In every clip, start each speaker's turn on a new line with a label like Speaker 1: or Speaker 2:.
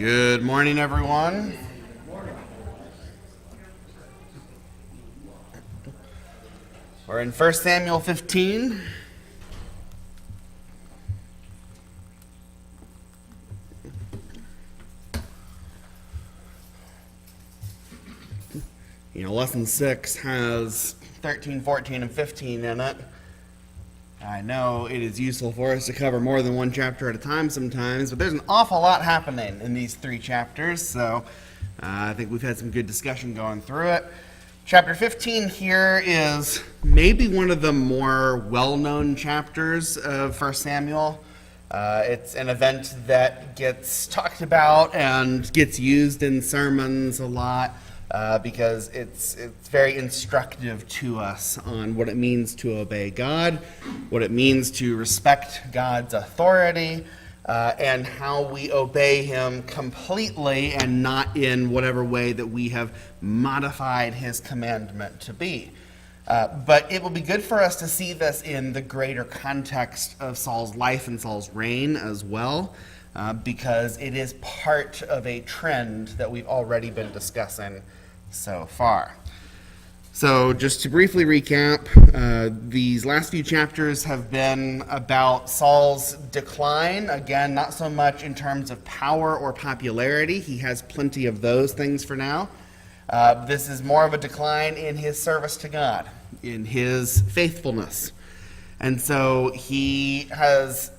Speaker 1: Good morning, everyone. We're in 1 Samuel 15. Lesson 6 has 13, 14, and 15 in it. I know it is useful for us to cover more than one chapter at a time sometimes, but there's an awful lot happening in these three chapters, so I think we've had some good discussion going through it. Chapter 15 here is maybe one of the more well-known chapters of 1 Samuel. It's an event that gets talked about and gets used in sermons a lot because it's very instructive to us on what it means to obey God, what it means to respect God's authority, and how we obey Him completely and not in whatever way that we have modified His commandment to be. But it will be good for us to see this in the greater context of Saul's life and Saul's reign as well, because it is part of a trend that we've already been discussing so far. So just to briefly recap, these last few chapters have been about Saul's decline. Again, not so much in terms of power or popularity. He has plenty of those things for now. This is more of a decline in his service to God, in his faithfulness. And so he has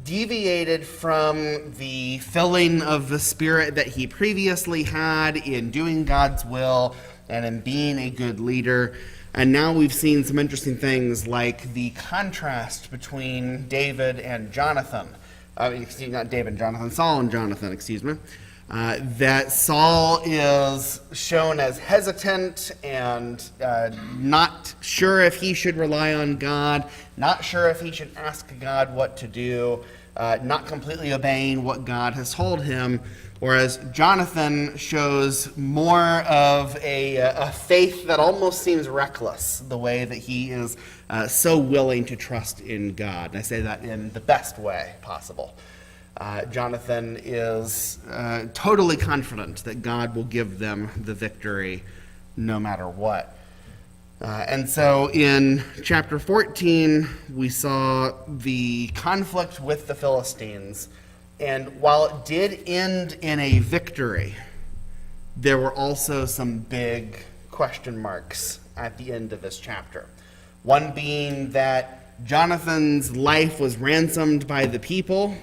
Speaker 1: deviated from the filling of the Spirit that he previously had in doing God's will and in being a good leader. And now we've seen some interesting things like the contrast between David and Jonathan. Not David and Jonathan, Saul and Jonathan, excuse me. That Saul is shown as hesitant and not sure if he should rely on God, not sure if he should ask God what to do, not completely obeying what God has told him, whereas Jonathan shows more of a faith that almost seems reckless, the way that he is so willing to trust in God. And I say that in the best way possible. Jonathan is totally confident that God will give them the victory no matter what. And so in chapter 14, we saw the conflict with the Philistines. And while it did end in a victory, there were also some big question marks at the end of this chapter. One being that Jonathan's life was ransomed by the people,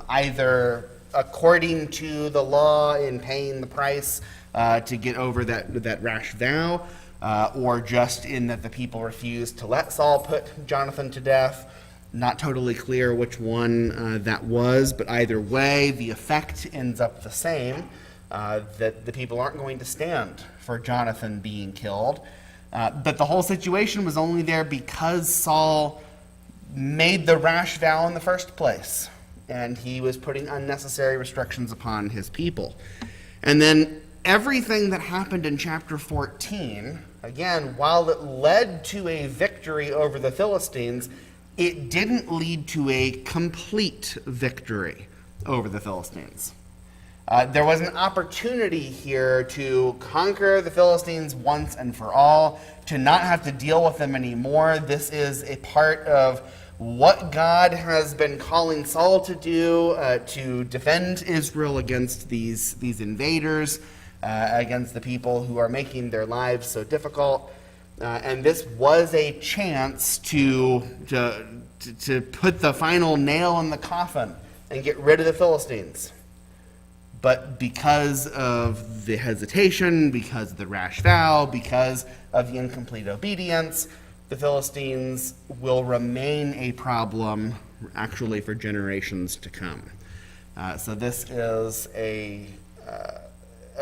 Speaker 1: either according to the law in paying the price to get over that rash vow, or just in that the people refused to let Saul put Jonathan to death. Not totally clear which one that was, but either way, the effect ends up the same, that the people aren't going to stand for Jonathan being killed. But the whole situation was only there because Saul made the rash vow in the first place, and he was putting unnecessary restrictions upon his people. And then everything that happened in chapter 14, again, while it led to a victory over the Philistines, it didn't lead to a complete victory over the Philistines. There was an opportunity here to conquer the Philistines once and for all, to not have to deal with them anymore. This is a part of what God has been calling Saul to do, to defend Israel against these invaders, against the people who are making their lives so difficult. And this was a chance to put the final nail in the coffin and get rid of the Philistines. But because of the hesitation, because of the rash vow, because of the incomplete obedience, the Philistines will remain a problem actually for generations to come. So this is a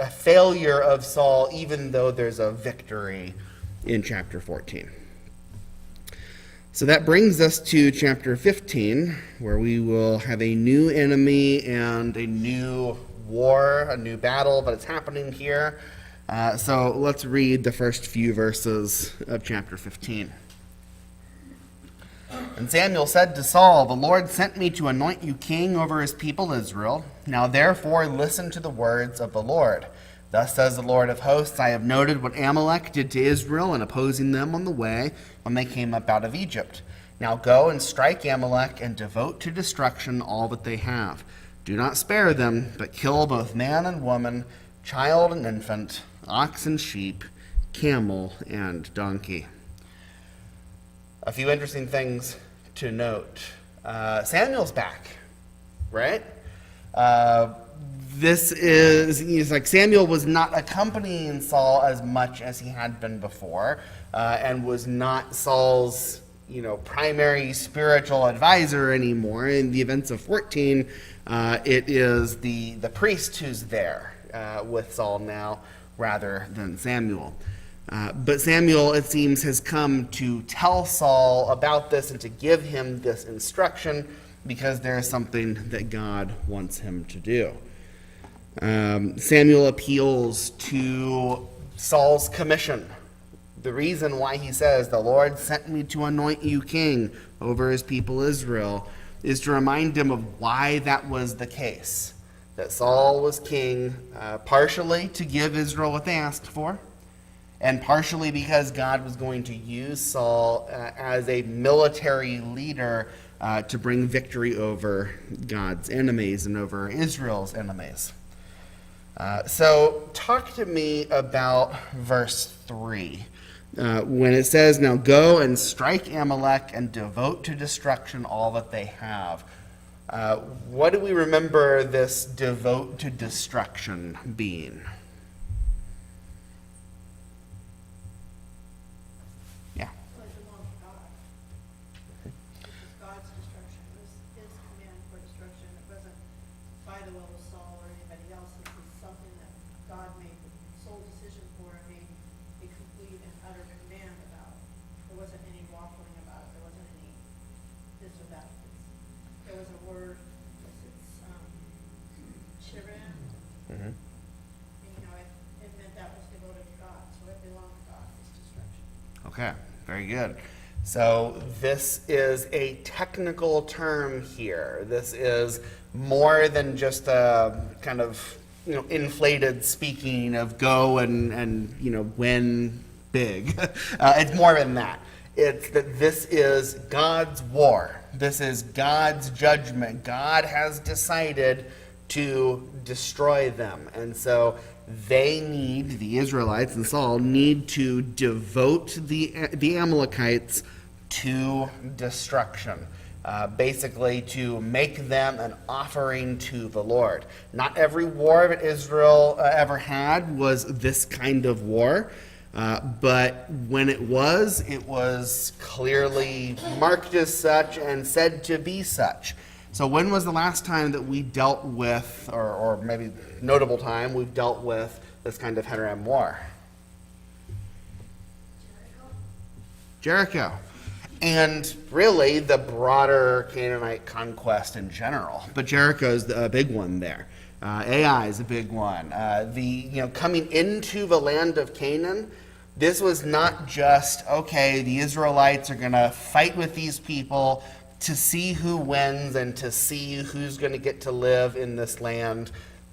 Speaker 1: failure of Saul, even though there's a victory in chapter 14. So that brings us to chapter 15, where we will have a new enemy and a new war, a new battle, but it's happening here. So let's read the first few verses of chapter 15. And Samuel said to Saul, "The Lord sent me to anoint you king over his people Israel. Now therefore listen to the words of the Lord. Thus says the Lord of hosts, I have noted what Amalek did to Israel in opposing them on the way when they came up out of Egypt. Now go and strike Amalek and devote to destruction all that they have. Do not spare them, but kill both man and woman, child and infant, ox and sheep, camel and donkey." A few interesting things to note. Samuel's back, right? It's like Samuel was not accompanying Saul as much as he had been before, and was not Saul's, primary spiritual advisor anymore. In the events of 14, it is the priest who's there with Saul now, rather than Samuel. But Samuel, it seems, has come to tell Saul about this and to give him this instruction because there is something that God wants him to do. Samuel appeals to Saul's commission. The reason why he says, "The Lord sent me to anoint you king over his people Israel," is to remind him of why that was the case. That Saul was king partially to give Israel what they asked for, and partially because God was going to use Saul as a military leader to bring victory over God's enemies and over Israel's enemies. So talk to me about verse 3. When it says, "Now go and strike Amalek and devote to destruction all that they have." What do we remember this devote to destruction being? Okay, very good. So this is a technical term here. This is more than just a kind of inflated speaking of go and win big. It's more than that. It's that this is God's war. This is God's judgment. God has decided to destroy them. And so the Israelites and Saul need to devote the Amalekites to destruction. Basically to make them an offering to the Lord. Not every war that Israel ever had was this kind of war. But when it was clearly marked as such and said to be such. So when was the last time that we dealt with, or maybe notable time, we've dealt with this kind of Heteram war? Jericho. And really the broader Canaanite conquest in general. But Jericho's the big one there. Ai is a big one. Coming into the land of Canaan, this was not just, okay, the Israelites are going to fight with these people to see who wins and to see who's going to get to live in this land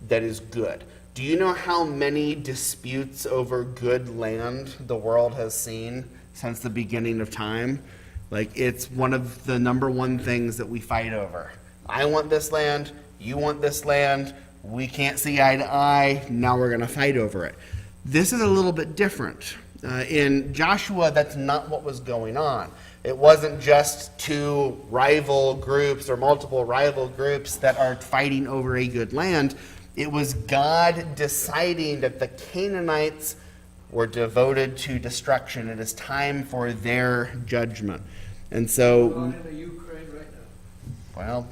Speaker 1: that is good. Do you know how many disputes over good land the world has seen since the beginning of time? It's one of the number one things that we fight over. I want this land, you want this land, we can't see eye to eye, now we're going to fight over it. This is a little bit different. In Joshua, that's not what was going on. It wasn't just two rival groups or multiple rival groups that are fighting over a good land. It was God deciding that the Canaanites were devoted to destruction. It is time for their judgment. And so,
Speaker 2: in Ukraine right now.
Speaker 1: Well,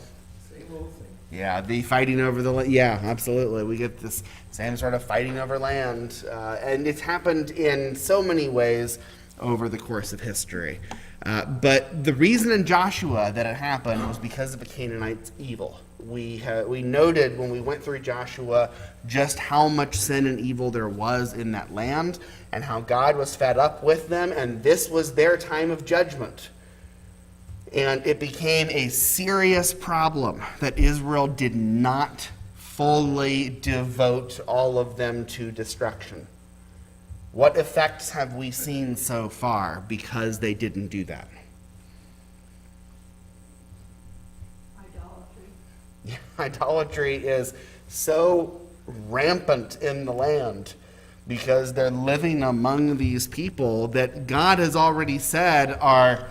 Speaker 2: Same old thing.
Speaker 1: Yeah, the fighting over the land. Yeah, absolutely. We get this same sort of fighting over land. And it's happened in so many ways over the course of history. But the reason in Joshua that it happened was because of the Canaanites' evil. We noted when we went through Joshua just how much sin and evil there was in that land and how God was fed up with them, and this was their time of judgment. And it became a serious problem that Israel did not fully devote all of them to destruction. What effects have we seen so far because they didn't do that?
Speaker 3: Idolatry.
Speaker 1: Yeah, idolatry is so rampant in the land because they're living among these people that God has already said are,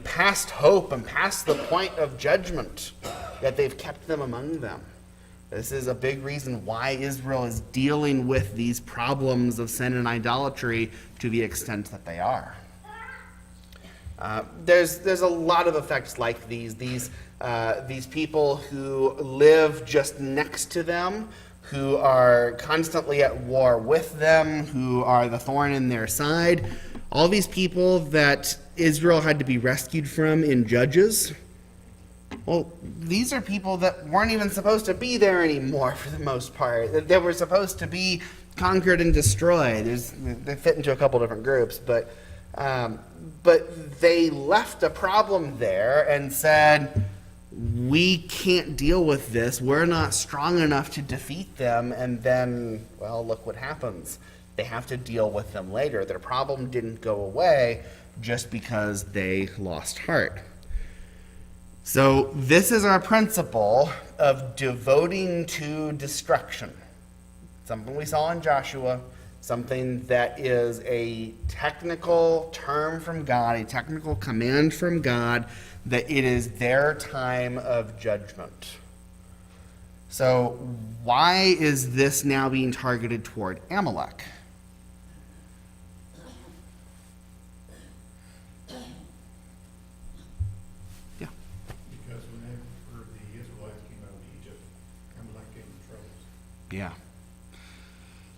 Speaker 1: past hope and past the point of judgment, that they've kept them among them. This is a big reason why Israel is dealing with these problems of sin and idolatry to the extent that they are. There's a lot of effects like these people who live just next to them, who are constantly at war with them, who are the thorn in their side. All these people that Israel had to be rescued from in Judges, well, these are people that weren't even supposed to be there anymore for the most part. They were supposed to be conquered and destroyed. They fit into a couple different groups, but they left a problem there and said, we can't deal with this. We're not strong enough to defeat them. And then, well, look what happens. They have to deal with them later. Their problem didn't go away just because they lost heart. So this is our principle of devoting to destruction. Something we saw in Joshua, something that is a technical term from God, a technical command from God, that it is their time of judgment. So why is this now being targeted toward Amalek? Yeah.
Speaker 2: Because whenever the Israelites came out of Egypt, Amalek came in trouble.
Speaker 1: Yeah.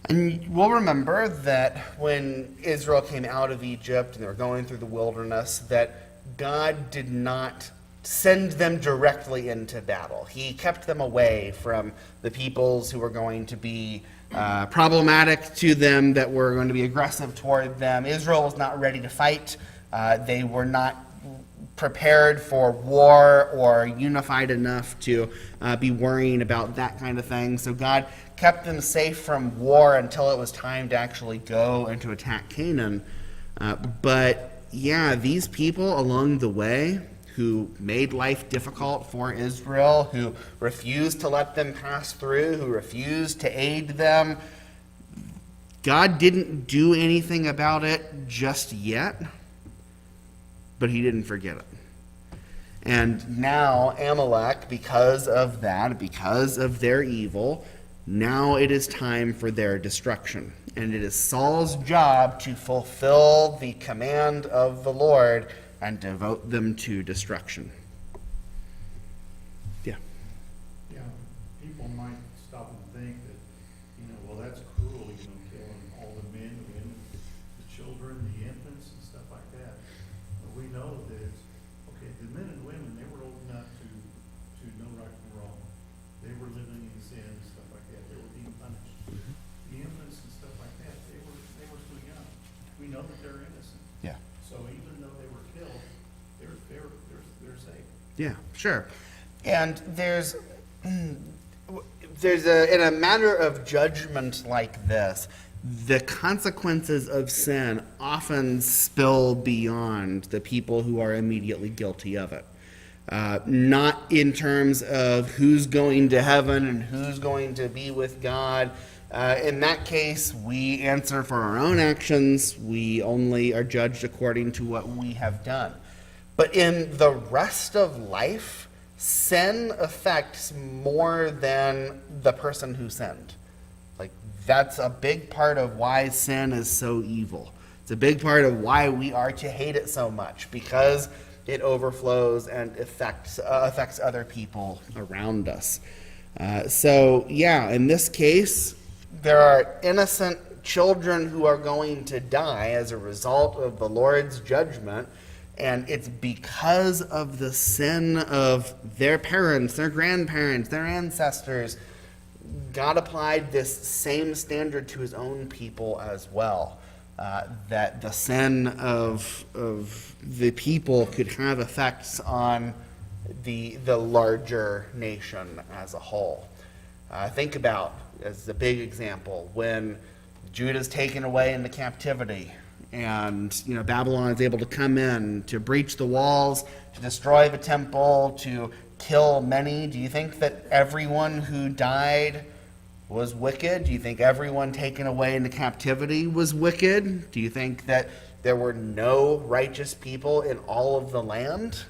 Speaker 1: And we'll remember that when Israel came out of Egypt and they were going through the wilderness, that God did not send them directly into battle. He kept them away from the peoples who were going to be problematic to them, that were going to be aggressive toward them. Israel was not ready to fight. They were not prepared for war or unified enough to be worrying about that kind of thing. So God kept them safe from war until it was time to actually go and to attack Canaan. But yeah, these people along the way who made life difficult for Israel, who refused to let them pass through, who refused to aid them, God didn't do anything about it just yet, but he didn't forget it. And now Amalek, because of that, because of their evil, now it is time for their destruction. And it is Saul's job to fulfill the command of the Lord and devote them to destruction. Yeah.
Speaker 2: Yeah, people might stop and think that, well, that's cruel, killing all the men, the women, the children, the infants, and stuff like that. But we know that the men and women, they were old enough to know right from wrong. They were living in sin and stuff like that. They were being punished. The infants and stuff like that, they were still young. We know that they're innocent.
Speaker 1: Yeah.
Speaker 2: So even though they were killed, they're safe.
Speaker 1: Yeah, sure. And there's in a matter of judgment like this, the consequences of sin often spill beyond the people who are immediately guilty of it. Not in terms of who's going to heaven and who's going to be with God. In that case, we answer for our own actions. We only are judged according to what we have done. But in the rest of life, sin affects more than the person who sinned. That's a big part of why sin is so evil. It's a big part of why we are to hate it so much, because it overflows and affects other people around us. So yeah, in this case, there are innocent children who are going to die as a result of the Lord's judgment, and it's because of the sin of their parents, their grandparents, their ancestors. God applied this same standard to his own people as well. that the sin of the people could have effects on the larger nation as a whole. Think about, as a big example, when Judah is taken away into captivity, and Babylon is able to come in to breach the walls, to destroy the temple, to kill many. Do you think that everyone who died was wicked? Do you think everyone taken away into captivity was wicked? Do you think that there were no righteous people in all of the land?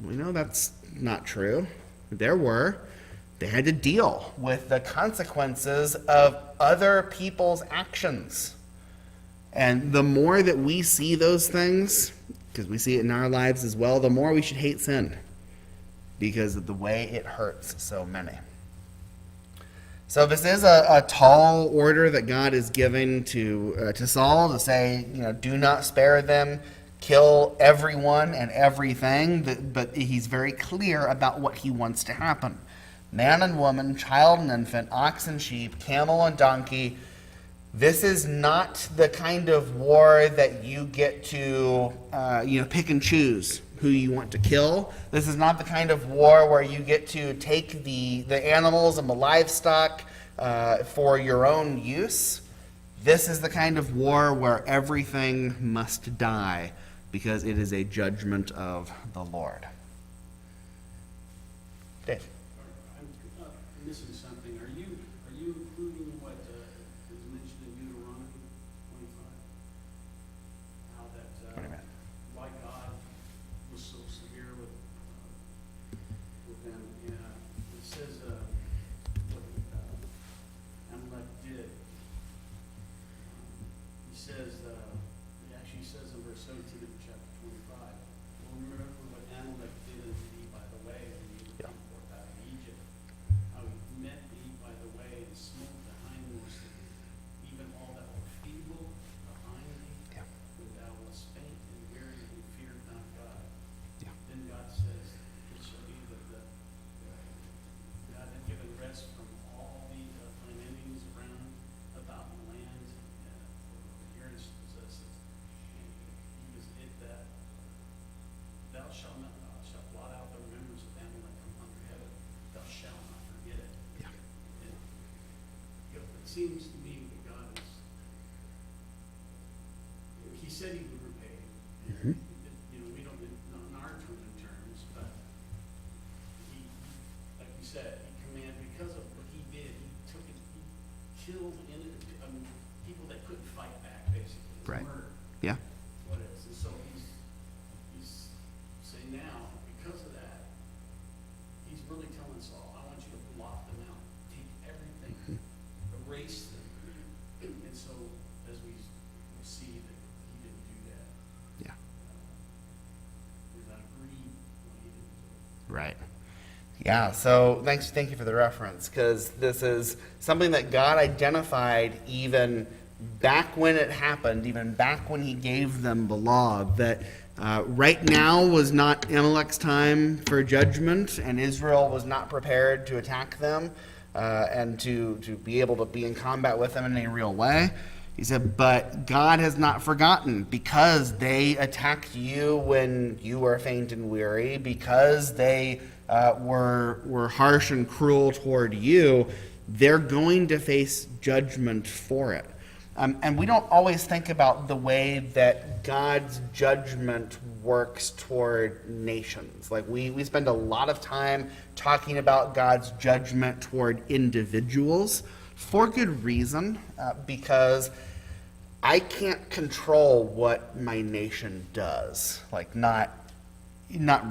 Speaker 1: We know that's not true. There were. They had to deal with the consequences of other people's actions. And the more that we see those things, because we see it in our lives as well, the more we should hate sin, because of the way it hurts so many. So this is a tall order that God is giving to Saul, to say, do not spare them, kill everyone and everything, but he's very clear about what he wants to happen. Man and woman, child and infant, ox and sheep, camel and donkey. This is not the kind of war that you get to pick and choose who you want to kill. This is not the kind of war where you get to take the animals and the livestock for your own use. This is the kind of war where everything must die, because it is a judgment of the Lord. Dave.
Speaker 3: I'm missing something. Are you including what is mentioned in Deuteronomy 25? How that why God was so severe with them? Yeah, it says what Amalek did. He says he actually says in verse 17 of chapter 25. Well, remember what Amalek did unto thee by the way when you came forth out of Egypt. How he met thee by the way and smote the hindmost of thee, even all that were feeble behind thee, when thou wast faint and weary and feared not God. Then God says, it shall be that God had given rest from all the thine enemies round about the land, for here is possessed, and he was it that thou shalt blot out the remembrance of Amalek from under heaven. Thou shalt not forget it.
Speaker 1: Yeah.
Speaker 3: And, it seems to me that God is, he said he would repay.
Speaker 1: Mhm.
Speaker 3: We don't, not in our terms, but he, like you said, he commanded, because of what he did, he took it, he killed people that couldn't fight back, basically. It's
Speaker 1: Right.
Speaker 3: murder.
Speaker 1: Yeah.
Speaker 3: What it is. And so he's saying now, because of that, he's really telling Saul, I want you to blot them out, take everything, erase them. And so, as we see that he didn't do that,
Speaker 1: Yeah.
Speaker 3: we're not agreeing what he didn't do.
Speaker 1: Right. Yeah, so thank you for the reference, because this is something that God identified even back when it happened, even back when he gave them the law, that right now was not Amalek's time for judgment, and Israel was not prepared to attack them and to be able to be in combat with them in any real way. He said, but God has not forgotten, because they attacked you when you were faint and weary, because they were harsh and cruel toward you, they're going to face judgment for it. And we don't always think about the way that God's judgment works toward nations. Like we spend a lot of time talking about God's judgment toward individuals for good reason, because I can't control what my nation does. Like not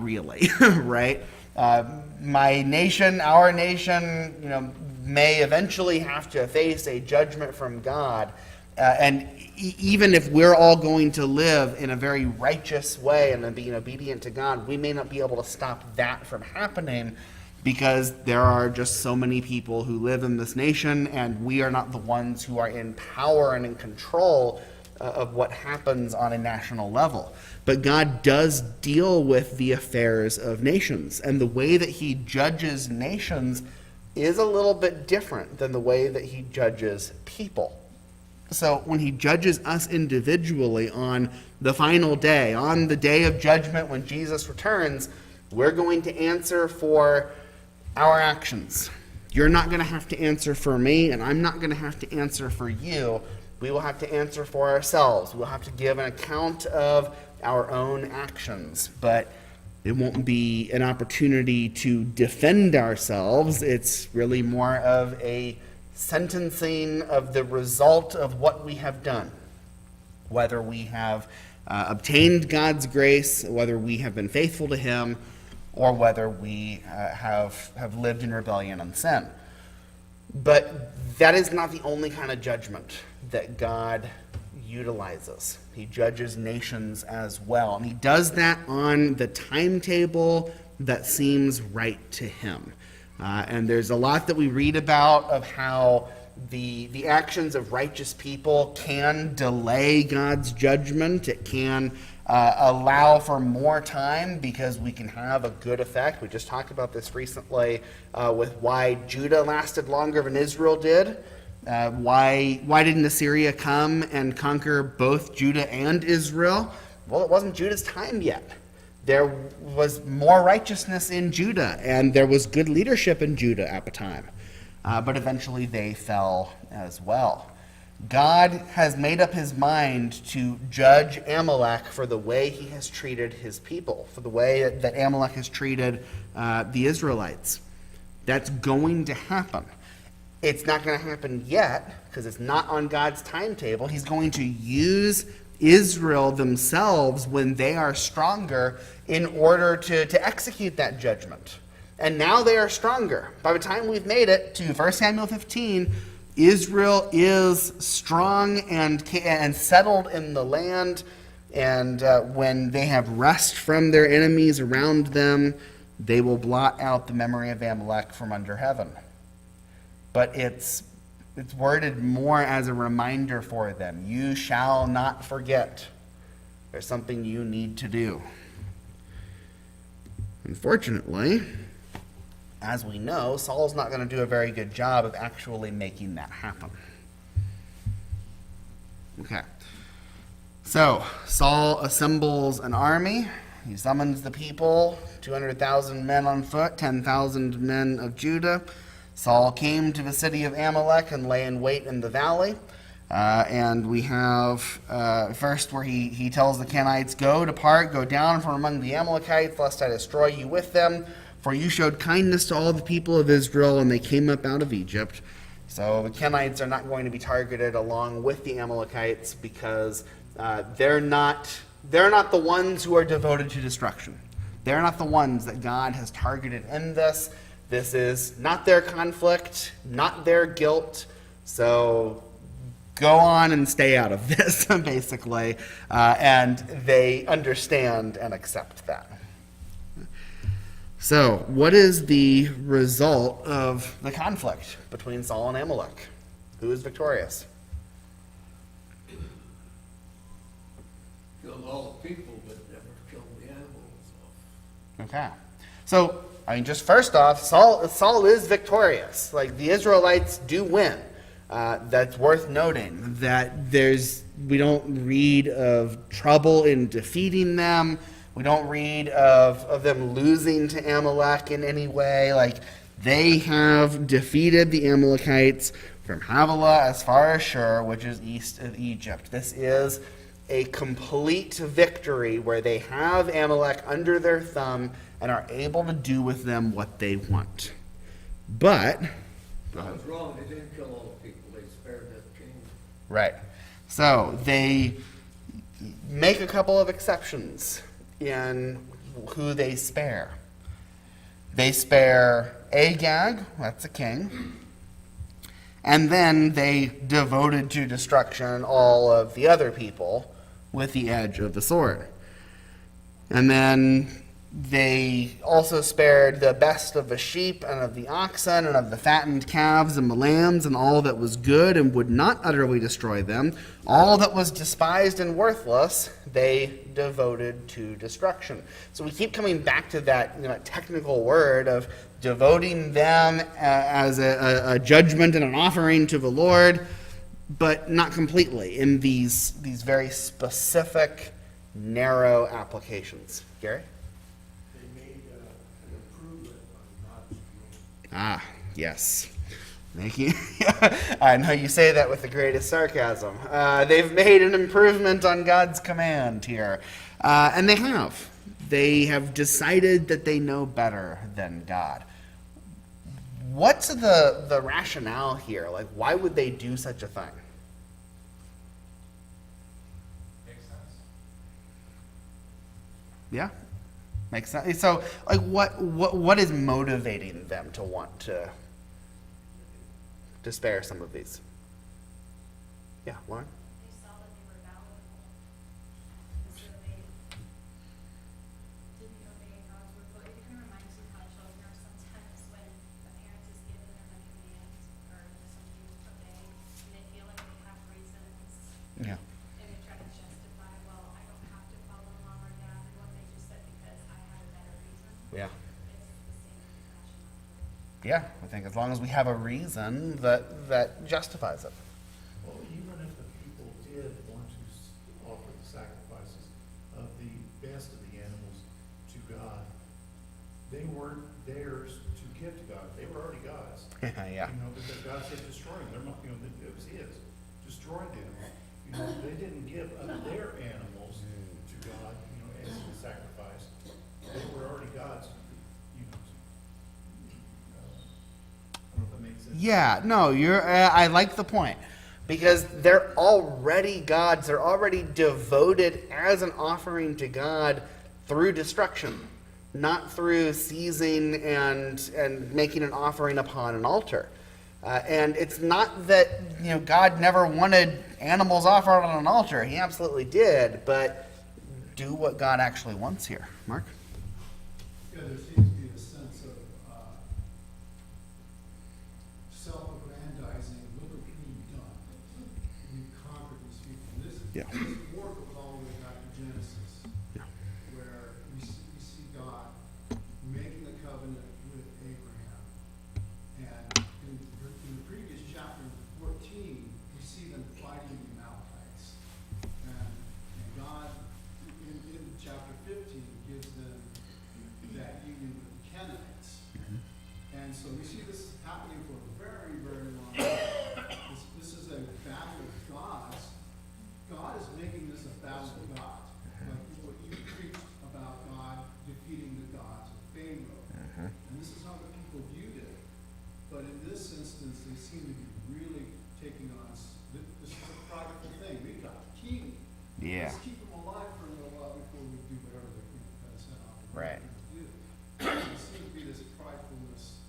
Speaker 1: really, right? My nation, our nation, may eventually have to face a judgment from God. And even if we're all going to live in a very righteous way and being obedient to God, we may not be able to stop that from happening, because there are just so many people who live in this nation, and we are not the ones who are in power and in control of what happens on a national level. But God does deal with the affairs of nations, and the way that he judges nations is a little bit different than the way that he judges people. So when he judges us individually on the final day, on the day of judgment when Jesus returns, we're going to answer for our actions. You're not going to have to answer for me, and I'm not going to have to answer for you. We will have to answer for ourselves. We'll have to give an account of our own actions. But it won't be an opportunity to defend ourselves. It's really more of a sentencing of the result of what we have done. Whether we have obtained God's grace, whether we have been faithful to him, or whether we have lived in rebellion and sin. But that is not the only kind of judgment that God utilizes. He judges nations as well. And he does that on the timetable that seems right to him. And there's a lot that we read about of how the actions of righteous people can delay God's judgment. It can allow for more time because we can have a good effect. We just talked about this recently with why Judah lasted longer than Israel did. Why didn't Assyria come and conquer both Judah and Israel? Well, it wasn't Judah's time yet. There was more righteousness in Judah, and there was good leadership in Judah at the time. But eventually they fell as well. God has made up his mind to judge Amalek for the way he has treated his people, for the way that Amalek has treated the Israelites. That's going to happen. It's not going to happen yet because it's not on God's timetable. He's going to use Israel themselves when they are stronger in order to execute that judgment. And now they are stronger. By the time we've made it to 1 Samuel 15, Israel is strong and settled in the land. And when they have rest from their enemies around them, they will blot out the memory of Amalek from under heaven. But it's worded more as a reminder for them. You shall not forget. There's something you need to do. Unfortunately, as we know, Saul's not going to do a very good job of actually making that happen. Okay. So, Saul assembles an army. He summons the people, 200,000 men on foot, 10,000 men of Judah. Saul came to the city of Amalek and lay in wait in the valley. And we have first where he tells the Kenites, depart, go down from among the Amalekites, lest I destroy you with them. For you showed kindness to all the people of Israel, and they came up out of Egypt. So the Kenites are not going to be targeted along with the Amalekites because they're not the ones who are devoted to destruction. They're not the ones that God has targeted in this. This is not their conflict, not their guilt. So go on and stay out of this, basically. And they understand and accept that. So, what is the result of the conflict between Saul and Amalek? Who is victorious?
Speaker 4: Killed all the people, but never killed the animals.
Speaker 1: Okay. So, just first off, Saul is victorious. Like, the Israelites do win. That's worth noting. That we don't read of trouble in defeating them. We don't read of them losing to Amalek in any way. Like, they have defeated the Amalekites from Havilah as far as Shur, which is east of Egypt. This is a complete victory where they have Amalek under their thumb and are able to do with them what they want. But
Speaker 4: I was wrong, they didn't kill all the people, they spared that king.
Speaker 1: right. So they make a couple of exceptions in who they spare. They spare Agag, that's a king, and then they devoted to destruction all of the other people with the edge of the sword. And then they also spared the best of the sheep and of the oxen and of the fattened calves and the lambs and all that was good and would not utterly destroy them. All that was despised and worthless they devoted to destruction. So we keep coming back to that technical word of devoting them as a judgment and an offering to the Lord. but not completely in these very specific, narrow applications. Gary?
Speaker 2: They made an improvement on God's will.
Speaker 1: Ah, yes. Making, I know you say that with the greatest sarcasm. They've made an improvement on God's command here. And they have. They have decided that they know better than God. What's the rationale here? Like, why would they do such a thing?
Speaker 5: Makes sense.
Speaker 1: Yeah, makes sense. So, like, what is motivating them to want to spare some of these? Yeah, Lauren?
Speaker 6: They saw that they were valuable, and so they didn't obey God's word. But it kind of reminds you how children are sometimes when a parent is giving them a command or something to obey, and they feel like they have reasons,
Speaker 1: Yeah.
Speaker 6: and they try to justify, well, I don't have to follow mom or dad and what they just said because I have a better reason.
Speaker 1: Yeah.
Speaker 6: It's the same rationale.
Speaker 1: Yeah, I think as long as we have a reason that justifies it.
Speaker 2: Well, even if the people did want to offer the sacrifices of the best of the animals to God, they weren't theirs to give to God. They were already God's.
Speaker 1: Yeah.
Speaker 2: You know, because God said destroy them. They're not, you know, it was His. Destroy them. You know, they didn't give of their animals to God, you know, as a sacrifice. They were already God's. You know, I don't know if that makes sense.
Speaker 1: Yeah, no, I like the point. Because they're already God's. They're already devoted as an offering to God through destruction, not through seizing and making an offering upon an altar. And it's not that, you know, God never wanted animals offered on an altar. He absolutely did. But do what God actually wants here. Mark?
Speaker 7: Yeah, there seems to be a sense of self-aggrandizing. Look what we've done. We've conquered these people. And this war goes all the way back to Genesis,
Speaker 1: Yeah.
Speaker 7: where we see God making the covenant with Abraham. And in the previous chapter, 14, we see them fighting the Amalekites. And God, in chapter 15, gives them that union with the Kenites. And so we see this happening for a very, very long time. This is a battle of gods. God is making this a battle of gods. Like what you preached about God defeating the gods of Pharaoh. And this is how the people viewed it. But in this instance, they seem to be really taking on, this is a prideful thing. We've got a king.
Speaker 1: Yeah.
Speaker 7: Let's keep him alive for a little while before we do whatever the king has set out to
Speaker 1: Right.
Speaker 7: do. There seems to be this pridefulness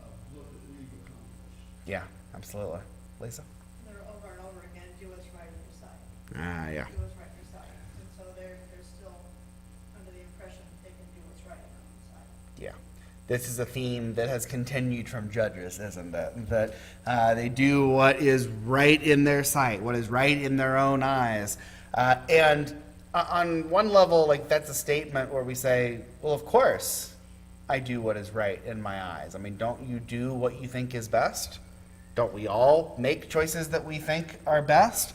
Speaker 7: of look what we've accomplished.
Speaker 1: Yeah, absolutely. Lisa?
Speaker 8: They're over and over again, do what's right on your side.
Speaker 1: Ah, yeah.
Speaker 8: Do what's right on your side. And so they're still under the impression that they can do what's right on their own side.
Speaker 1: Yeah. This is a theme that has continued from Judges, isn't it? That they do what is right in their sight, what is right in their own eyes. And on one level, like, that's a statement where we say, well, of course I do what is right in my eyes. I mean, don't you do what you think is best? Don't we all make choices that we think are best?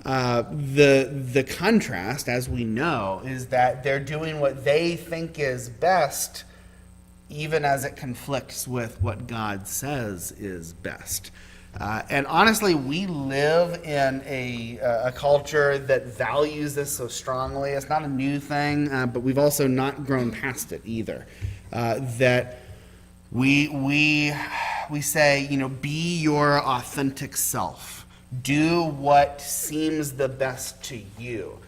Speaker 1: The contrast, as we know, is that they're doing what they think is best, even as it conflicts with what God says is best. And honestly, we live in a culture that values this so strongly. It's not a new thing, but we've also not grown past it either. That we say, you know, be your authentic self. Do what seems the best to you.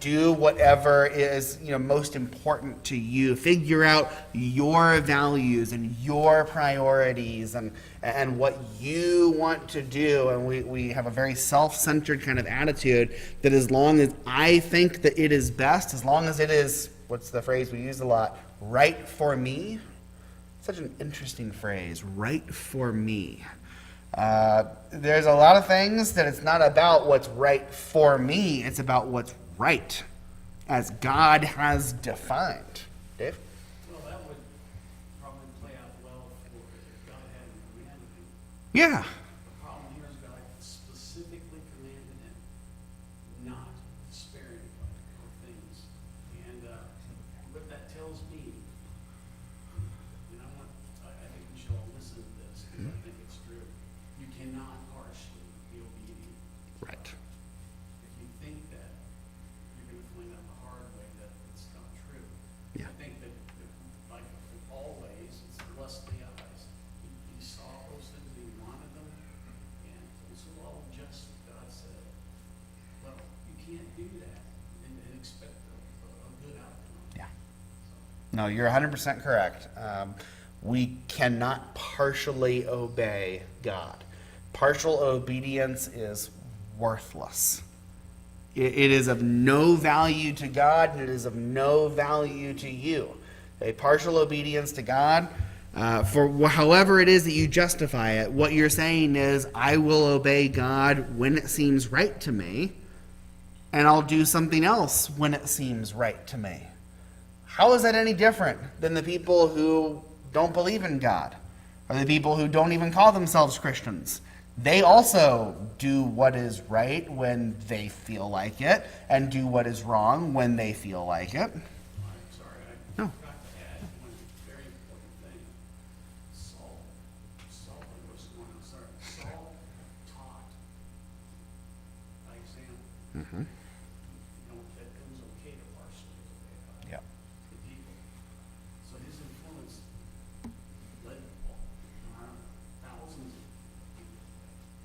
Speaker 1: Do whatever is, you know, most important to you. Figure out your values and your priorities and what you want to do. And we have a very self-centered kind of attitude that as long as I think that it is best, as long as it is, what's the phrase we use a lot, right for me. Such an interesting phrase, right for me. There's a lot of things that it's not about what's right for me, it's about what's right, as God has defined. Dave?
Speaker 3: Well, that would probably play out well for if God hadn't commanded you.
Speaker 1: Yeah.
Speaker 3: The problem here is God specifically
Speaker 1: No, you're 100% correct. We cannot partially obey God. Partial obedience is worthless. It is of no value to God, and it is of no value to you. A partial obedience to God, for however it is that you justify it, what you're saying is, I will obey God when it seems right to me, and I'll do something else when it seems right to me. How is that any different than the people who don't believe in God, or the people who don't even call themselves Christians? They also do what is right when they feel like it, and do what is wrong when they feel like it.
Speaker 3: I'm sorry, I
Speaker 1: No.
Speaker 3: forgot to add one very important thing. Saul, Saul taught by example.
Speaker 1: Mm-hmm.
Speaker 3: That it was okay to partially obey God.
Speaker 1: Yep.
Speaker 3: The people. So his influence led thousands of people.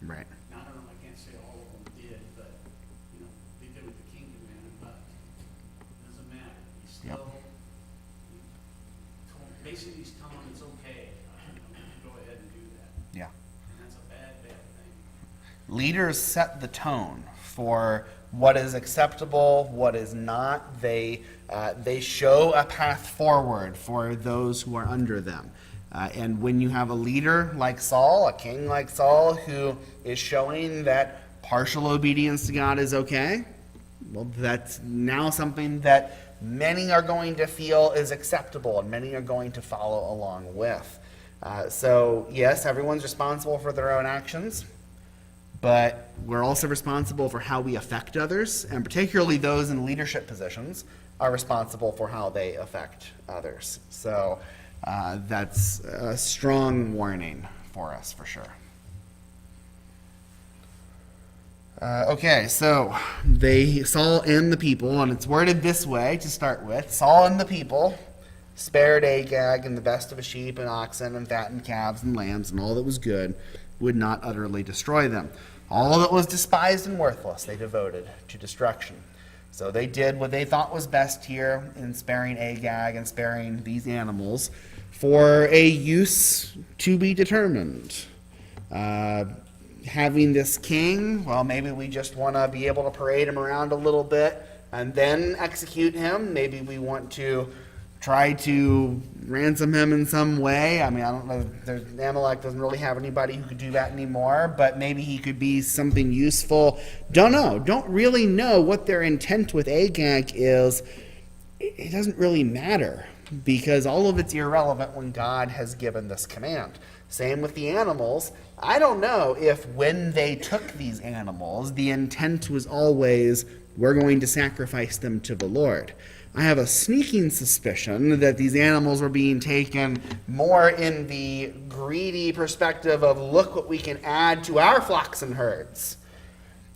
Speaker 1: Right.
Speaker 3: Now, I don't know, I can't say all of them did, but, they did what the king commanded, but it doesn't matter. He still, basically he's telling him it's okay, to go ahead and do that.
Speaker 1: Yeah.
Speaker 3: And that's a bad, bad thing.
Speaker 1: Leaders set the tone for what is acceptable, what is not. They show a path forward for those who are under them. And when you have a leader like Saul, a king like Saul, who is showing that partial obedience to God is okay, well, that's now something that many are going to feel is acceptable, and many are going to follow along with. So, yes, everyone's responsible for their own actions, but we're also responsible for how we affect others, and particularly those in leadership positions are responsible for how they affect others. So, that's a strong warning for us, for sure. Okay, so Saul and the people, and it's worded this way to start with. Saul and the people spared Agag and the best of his sheep and oxen and fattened calves and lambs and all that was good, would not utterly destroy them. All that was despised and worthless they devoted to destruction. So they did what they thought was best here in sparing Agag and sparing these animals for a use to be determined. Having this king, well, maybe we just want to be able to parade him around a little bit and then execute him. Maybe we want to try to ransom him in some way. I mean, I don't know. Amalek doesn't really have anybody who could do that anymore, but maybe he could be something useful. Don't know. Don't really know what their intent with Agag is. It doesn't really matter, because all of it's irrelevant when God has given this command. Same with the animals. I don't know if when they took these animals, the intent was always, we're going to sacrifice them to the Lord. I have a sneaking suspicion that these animals were being taken more in the greedy perspective of, look what we can add to our flocks and herds.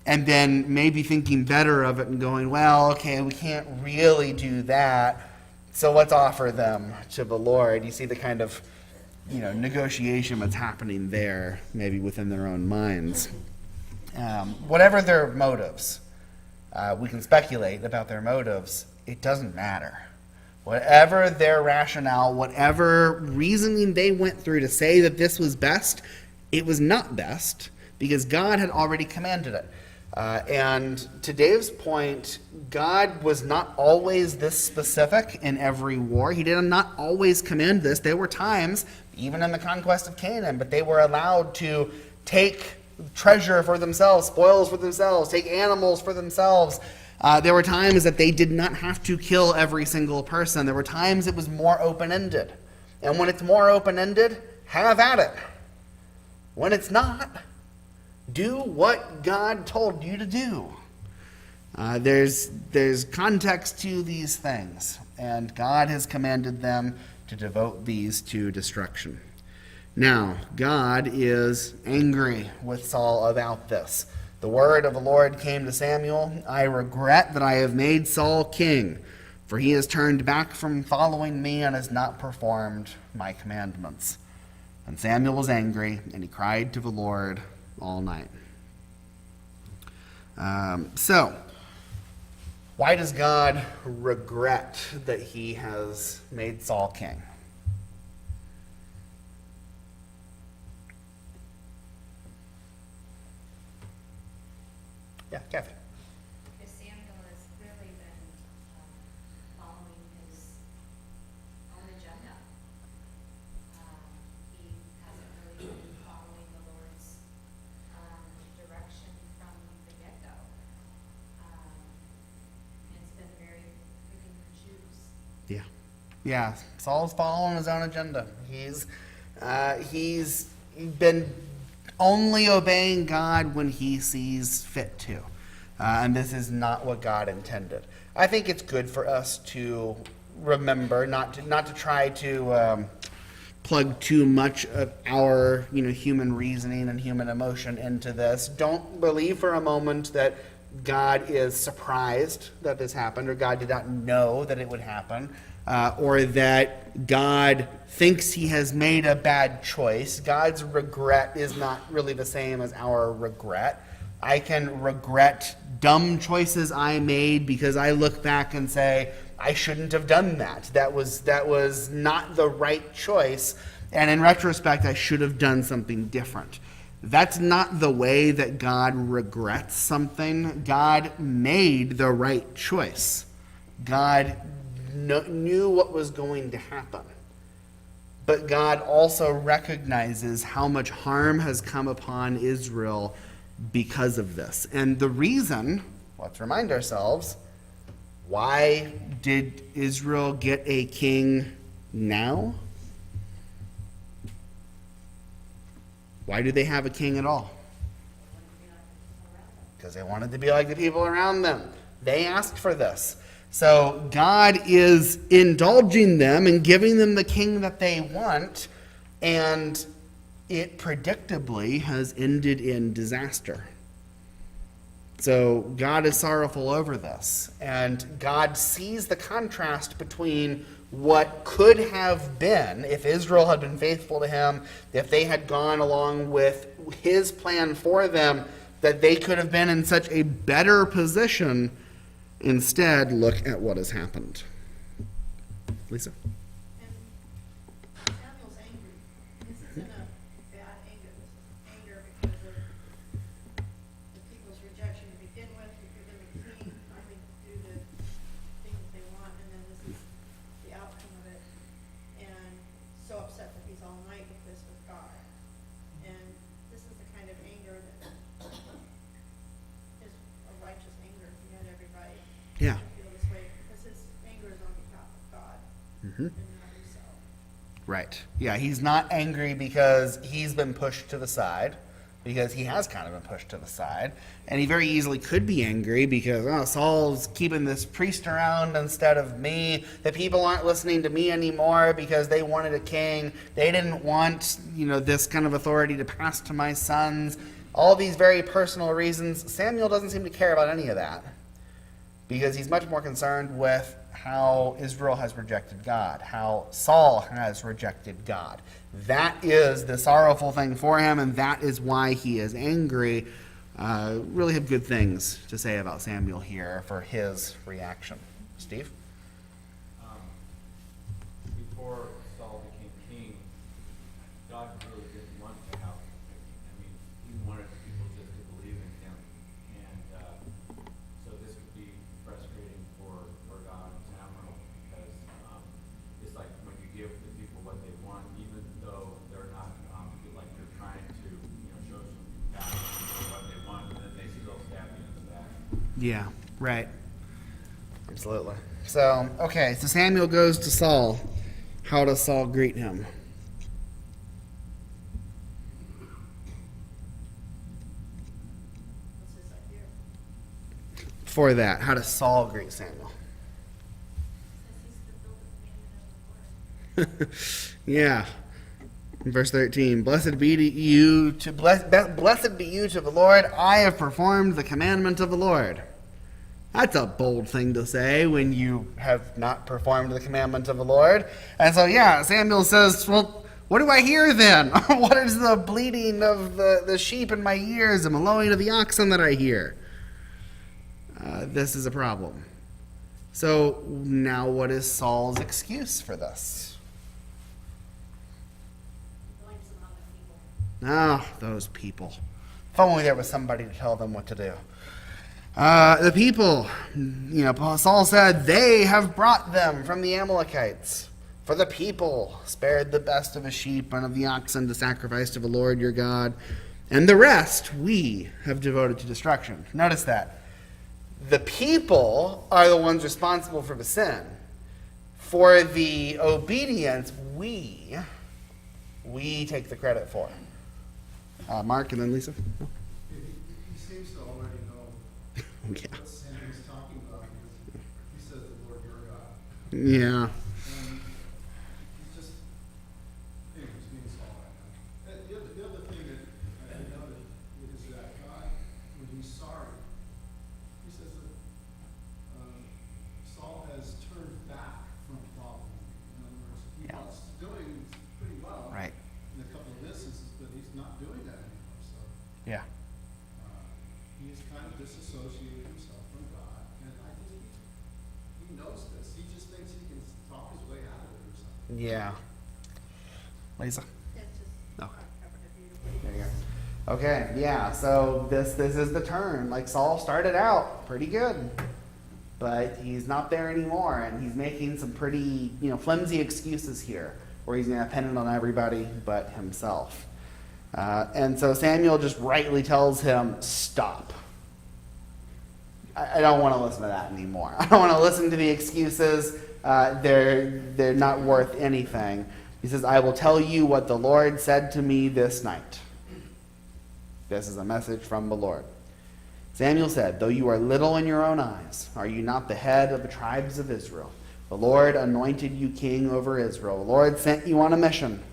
Speaker 1: And then maybe thinking better of it and going, well, okay, we can't really do that, so let's offer them to the Lord. You see the kind of negotiation that's happening there, maybe within their own minds. Whatever their motives, we can speculate about their motives. It doesn't matter. Whatever their rationale, whatever reasoning they went through to say that this was best, it was not best, because God had already commanded it. And to Dave's point, God was not always this specific in every war. He did not always command this. There were times, even in the conquest of Canaan, but they were allowed to take treasure for themselves, spoils for themselves, take animals for themselves. There were times that they did not have to kill every single person. There were times it was more open-ended. And when it's more open-ended, have at it. When it's not, do what God told you to do. There's context to these things, and God has commanded them to devote these to destruction. Now, God is angry with Saul about this. The word of the Lord came to Samuel, I regret that I have made Saul king, for he has turned back from following me and has not performed my commandments. And Samuel was angry, and he cried to the Lord all night. So, Why does God regret that he has made Saul king? Yeah, Kathy.
Speaker 9: Because Samuel has clearly been following his own agenda. He hasn't really been following the Lord's direction from the get-go. And it's been very pick and choose.
Speaker 1: Yeah. Yeah, Saul's following his own agenda. He's been only obeying God when he sees fit to. And this is not what God intended. I think it's good for us to remember, not to try to plug too much of our human reasoning and human emotion into this. Don't believe for a moment that God is surprised that this happened, or God did not know that it would happen, or that God thinks he has made a bad choice. God's regret is not really the same as our regret. I can regret dumb choices I made because I look back and say, I shouldn't have done that. That was not the right choice, and in retrospect, I should have done something different. That's not the way that God regrets something. God made the right choice. God knew what was going to happen. But God also recognizes how much harm has come upon Israel because of this. And the reason, let's remind ourselves, why did Israel get a king now? Why do they have a king at all? Because they wanted to be like the people around them. They asked for this. So God is indulging them and giving them the king that they want, and it predictably has ended in disaster. So God is sorrowful over this, and God sees the contrast between what could have been if Israel had been faithful to him, if they had gone along with his plan for them, that they could have been in such a better position. Instead, look at what has happened. Lisa?
Speaker 8: And Samuel's angry. This isn't a bad anger. This is anger because of the people's rejection to begin with. You give them a king, finally do the things they want, and then this is the outcome of it. And so upset that he's all night with this with God. And this is the kind of anger that is a righteous anger. He had every right
Speaker 1: Yeah.
Speaker 8: to feel this way because his anger is on behalf of God and not himself.
Speaker 1: Right. Yeah, he's not angry because he's been pushed to the side, because he has kind of been pushed to the side. And he very easily could be angry because, Saul's keeping this priest around instead of me. The people aren't listening to me anymore because they wanted a king. They didn't want, this kind of authority to pass to my sons. All these very personal reasons. Samuel doesn't seem to care about any of that, because he's much more concerned with how Israel has rejected God, how Saul has rejected God. That is the sorrowful thing for him, and that is why he is angry. Really have good things to say about Samuel here for his reaction. Steve?
Speaker 5: Before Saul became king, God really didn't want to have him king. I mean, he wanted people just to believe in him. And so this could be frustrating for God and Samuel, because it's like when you give the people what they want, even though they're not, like you're trying to, show some compassion for what they want, and then they still stab you in the back.
Speaker 1: Yeah, right. Absolutely. So, okay, so Samuel goes to Saul. How does Saul greet him?
Speaker 8: What's his idea?
Speaker 1: For that, how does Saul greet Samuel?
Speaker 6: Says he's fulfilled the commandment of the Lord.
Speaker 1: Yeah. In verse 13, blessed be you to the Lord. I have performed the commandment of the Lord. That's a bold thing to say when you have not performed the commandment of the Lord. And so, Samuel says, well, what do I hear then? What is the bleating of the sheep in my ears and the lowing of the oxen that I hear? This is a problem. So now what is Saul's excuse for this?
Speaker 6: Blames them on the people.
Speaker 1: Ah, those people. If only there was somebody to tell them what to do. The people, Saul said, they have brought them from the Amalekites. For the people spared the best of a sheep and of the oxen to sacrifice to the Lord your God, and the rest we have devoted to destruction. Notice that. The people are the ones responsible for the sin. For the obedience, we take the credit for. Mark and then Lisa.
Speaker 7: He seems to already know
Speaker 1: Yeah.
Speaker 7: what sin he's talking about, because he says the Lord your God.
Speaker 1: Yeah.
Speaker 7: And he's just, anyways, being Saul right now. And the other thing that I noted is that God, when he's sorry, he says that Saul has turned back from following. In other words, he
Speaker 1: Yeah.
Speaker 7: was doing pretty well
Speaker 1: Right.
Speaker 7: in a couple of instances, but he's not doing that anymore. So
Speaker 1: Yeah.
Speaker 7: he's kind of disassociated himself from God, and I think he knows this. He just thinks he can talk his way out of it or something.
Speaker 1: Yeah. Lisa.
Speaker 8: That's just,
Speaker 1: Okay.
Speaker 8: covered it beautifully.
Speaker 1: There you go. Okay, yeah, so this is the turn. Like Saul started out pretty good, but he's not there anymore, and he's making some pretty, flimsy excuses here, where he's going to pin it on everybody but himself. And so Samuel just rightly tells him, stop. I don't want to listen to that anymore. I don't want to listen to the excuses. They're not worth anything. He says, I will tell you what the Lord said to me this night. This is a message from the Lord. Samuel said, though you are little in your own eyes, are you not the head of the tribes of Israel? The Lord anointed you king over Israel. The Lord sent you on a mission,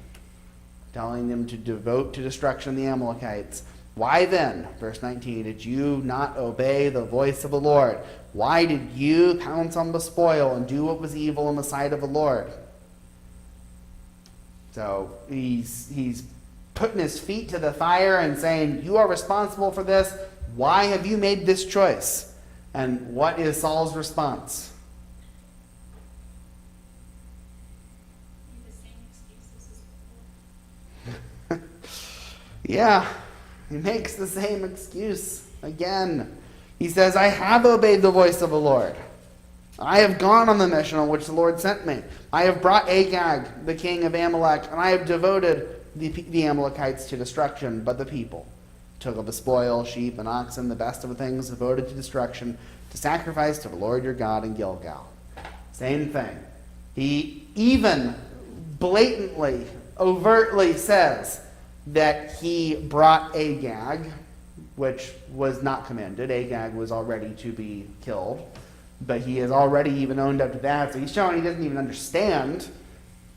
Speaker 1: telling them to devote to destruction the Amalekites. Why then, verse 19, did you not obey the voice of the Lord? Why did you pounce on the spoil and do what was evil in the sight of the Lord? So he's putting his feet to the fire and saying, you are responsible for this. Why have you made this choice? And what is Saul's response?
Speaker 6: The same excuses as before.
Speaker 1: Yeah, he makes the same excuse again. He says, I have obeyed the voice of the Lord. I have gone on the mission on which the Lord sent me. I have brought Agag, the king of Amalek, and I have devoted the Amalekites to destruction, but the people took of the spoil, sheep and oxen, the best of the things devoted to destruction, to sacrifice to the Lord your God in Gilgal. Same thing. He even blatantly, overtly says that he brought Agag, which was not commended. Agag was already to be killed, but he has already even owned up to that. So he's showing he doesn't even understand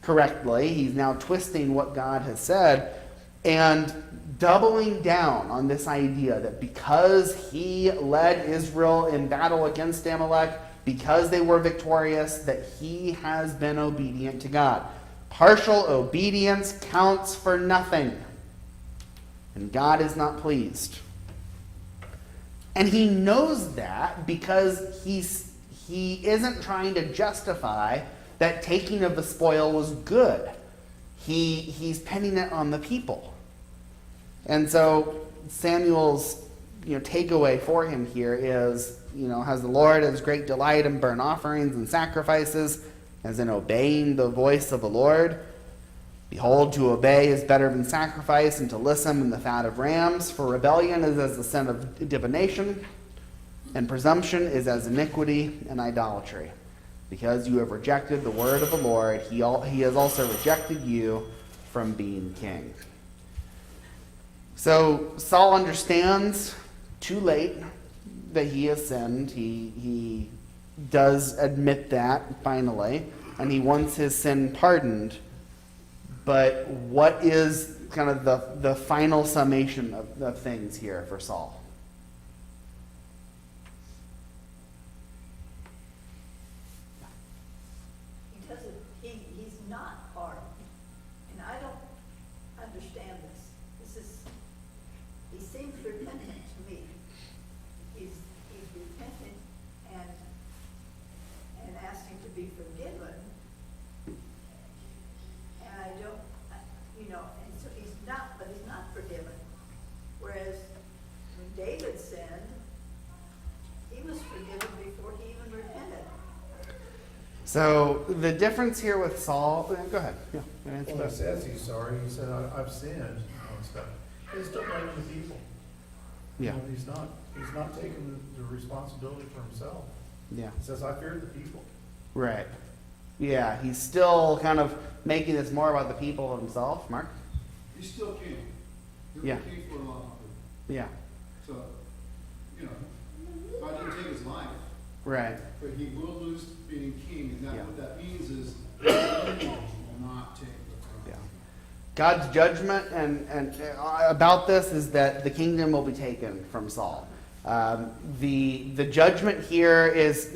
Speaker 1: correctly. He's now twisting what God has said and doubling down on this idea that because he led Israel in battle against Amalek, because they were victorious, that he has been obedient to God. Partial obedience counts for nothing, and God is not pleased. And he knows that because he isn't trying to justify that taking of the spoil was good. He's pinning it on the people. And so Samuel's takeaway for him here is, has the Lord as great delight in burnt offerings and sacrifices, as in obeying the voice of the Lord? Behold, to obey is better than sacrifice, and to listen than the fat of rams. For rebellion is as the sin of divination, and presumption is as iniquity and idolatry. Because you have rejected the word of the Lord, he has also rejected you from being king. So Saul understands too late that he has sinned. He does admit that finally, and he wants his sin pardoned. But what is kind of the final summation of things here for Saul?
Speaker 8: He's not pardoned. And I don't understand this. He seems repentant to me. He's repentant and
Speaker 1: So the difference here with Saul, go ahead. Yeah, answer
Speaker 2: Well, it
Speaker 1: that.
Speaker 2: says he's sorry, he said, I've sinned, and stuff. He's still blaming the people.
Speaker 1: Yeah.
Speaker 2: He's not taking the responsibility for himself.
Speaker 1: Yeah.
Speaker 2: He says, I fear the people.
Speaker 1: Right. Yeah, he's still kind of making this more about the people himself. Mark?
Speaker 7: He's still king. He
Speaker 1: Yeah.
Speaker 7: was king for a long time.
Speaker 1: Yeah.
Speaker 7: So, God didn't take his life,
Speaker 1: Right.
Speaker 7: but he will lose being king, and
Speaker 1: Yeah.
Speaker 7: what that means is the enemy will not take the throne.
Speaker 1: Yeah. God's judgment and about this is that the kingdom will be taken from Saul. The judgment here is,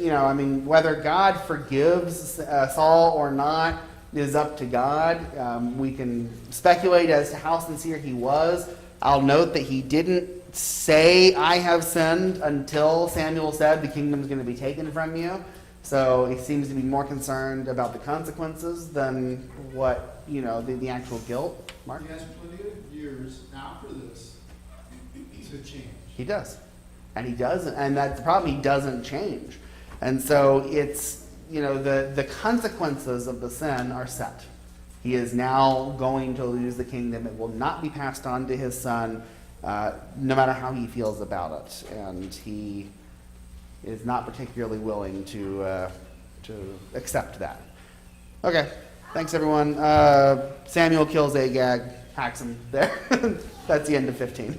Speaker 1: whether God forgives Saul or not is up to God. We can speculate as to how sincere he was. I'll note that he didn't say, I have sinned, until Samuel said the kingdom is going to be taken from you. So he seems to be more concerned about the consequences than what, the actual guilt. Mark?
Speaker 7: He has plenty of years after this to change.
Speaker 1: He does. And he doesn't. And that's the problem. He doesn't change. And so it's, the consequences of the sin are set. He is now going to lose the kingdom. It will not be passed on to his son, no matter how he feels about it. And he is not particularly willing to accept that. Okay. Thanks, everyone. Samuel kills Agag, hacks him there. That's the end of 15.